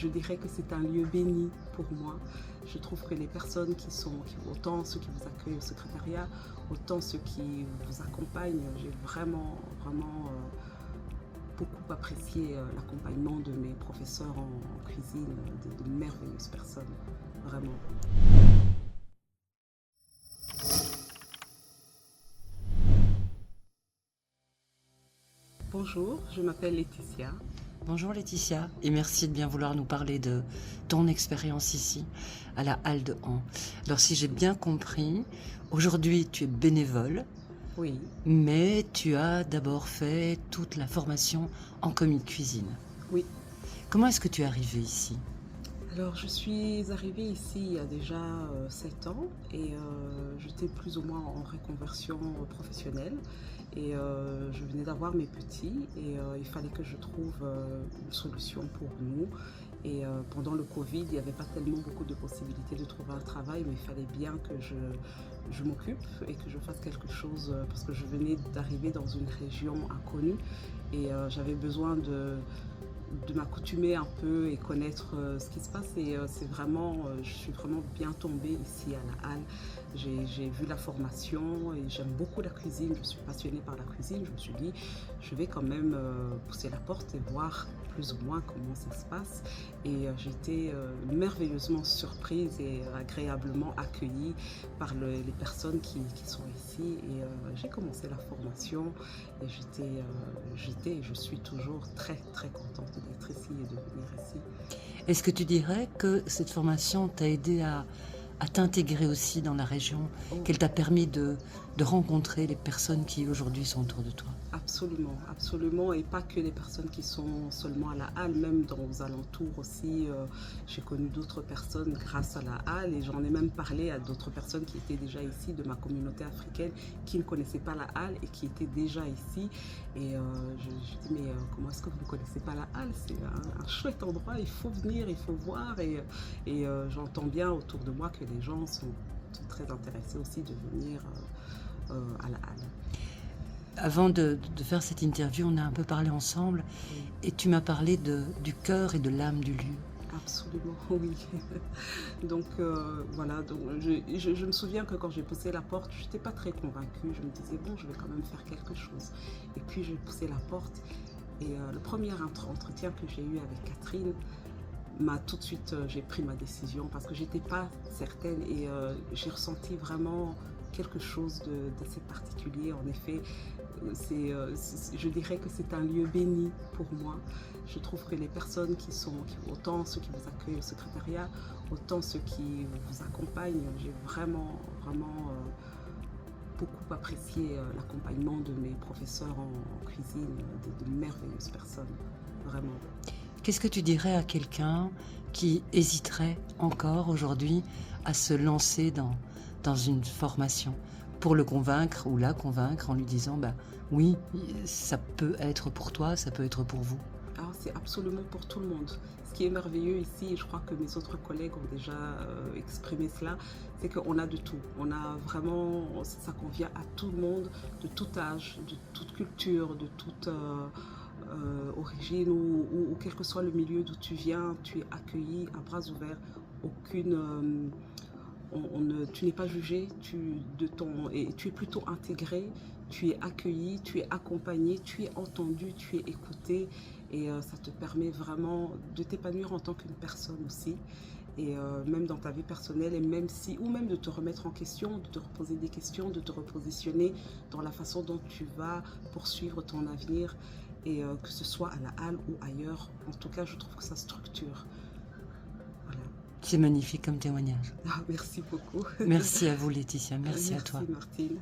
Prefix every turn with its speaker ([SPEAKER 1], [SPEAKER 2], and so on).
[SPEAKER 1] je dirais que c'est un lieu béni pour moi. Je trouve que les personnes autant ceux qui vous accueillent au secrétariat, autant ceux qui vous accompagnent, j'ai vraiment, vraiment beaucoup apprécié l'accompagnement de mes professeurs en cuisine, de merveilleuses personnes, vraiment. Bonjour, je m'appelle Laetitia.
[SPEAKER 2] Bonjour Laetitia, et merci de bien vouloir nous parler de ton expérience ici, à la Halle de Han. Alors si j'ai bien compris, aujourd'hui tu es bénévole,
[SPEAKER 1] Oui,
[SPEAKER 2] mais tu as d'abord fait toute la formation en commis de cuisine.
[SPEAKER 1] oui.
[SPEAKER 2] Comment est-ce que tu es arrivée ici?
[SPEAKER 1] Alors, je suis arrivée ici il y a déjà 7 ans et j'étais plus ou moins en reconversion professionnelle et je venais d'avoir mes petits et il fallait que je trouve une solution pour nous. Et pendant le Covid, il n'y avait pas tellement beaucoup de possibilités de trouver un travail, mais il fallait bien que je m'occupe et que je fasse quelque chose parce que je venais d'arriver dans une région inconnue et j'avais besoin de m'accoutumer un peu et connaître ce qui se passe et je suis vraiment bien tombée ici à la Halle. J'ai vu la formation et j'aime beaucoup la cuisine, je suis passionnée par la cuisine. Je me suis dit, je vais quand même pousser la porte et voir plus ou moins comment ça se passe. Et j'ai été merveilleusement surprise et agréablement accueillie par les personnes qui sont ici. Et j'ai commencé la formation et j'étais et je suis toujours très très contente d'être ici et de venir ici.
[SPEAKER 2] Est-ce que tu dirais que cette formation t'a aidé à t'intégrer aussi dans la région,
[SPEAKER 1] Oh,
[SPEAKER 2] qu'elle t'a permis de rencontrer les personnes qui aujourd'hui sont autour de toi?
[SPEAKER 1] absolument, absolument, et pas que les personnes qui sont seulement à la Halle, même dans les alentours aussi. J'ai connu d'autres personnes grâce à la Halle et j'en ai même parlé à d'autres personnes qui étaient déjà ici de ma communauté africaine qui ne connaissaient pas la Halle et qui étaient déjà ici. Et je dis, mais comment est-ce que vous ne connaissez pas la Halle? C'est un chouette endroit, il faut venir, il faut voir. Et j'entends bien autour de moi que les gens sont très intéressés aussi de venir à la Halle.
[SPEAKER 2] Avant de faire cette interview, on a un peu parlé ensemble
[SPEAKER 1] Oui.
[SPEAKER 2] et tu m'as parlé du cœur et de l'âme du lieu.
[SPEAKER 1] Absolument, oui. Donc voilà, donc, je me souviens que quand j'ai poussé la porte, je n'étais pas très convaincue. Je me disais, bon, je vais quand même faire quelque chose. Et puis j'ai poussé la porte et le premier entretien que j'ai eu avec Catherine m'a tout de suite, j'ai pris ma décision parce que j'étais pas certaine et j'ai ressenti vraiment quelque chose d'assez particulier. En effet, je dirais que c'est un lieu béni pour moi. Je trouve que les personnes autant ceux qui vous accueillent au secrétariat, autant ceux qui vous accompagnent, j'ai vraiment, vraiment beaucoup apprécié l'accompagnement de mes professeurs en cuisine, de merveilleuses personnes, vraiment.
[SPEAKER 2] Qu'est-ce que tu dirais à quelqu'un qui hésiterait encore aujourd'hui à se lancer dans une formation pour le convaincre ou la convaincre en lui disant bah, oui, ça peut être pour toi, ça peut être pour vous?
[SPEAKER 1] Alors, c'est absolument pour tout le monde. Ce qui est merveilleux ici, et je crois que mes autres collègues ont déjà exprimé cela, c'est qu'on a de tout. On a vraiment, ça convient à tout le monde, de tout âge, de toute culture, de toute origine ou quel que soit le milieu d'où tu viens, tu es accueilli à bras ouverts. Aucune, tu n'es pas jugé, et tu es plutôt intégré, tu es accueilli, tu es accompagné, tu es entendu, tu es écouté et ça te permet vraiment de t'épanouir en tant qu'une personne aussi et même dans ta vie personnelle ou même de te remettre en question, de te reposer des questions, de te repositionner dans la façon dont tu vas poursuivre ton avenir et que ce soit à la Halle ou ailleurs. En tout cas, je trouve que ça structure. Voilà.
[SPEAKER 2] C'est magnifique comme témoignage.
[SPEAKER 1] Ah, merci beaucoup.
[SPEAKER 2] Merci à vous Laetitia, merci à toi.
[SPEAKER 1] Merci Martine.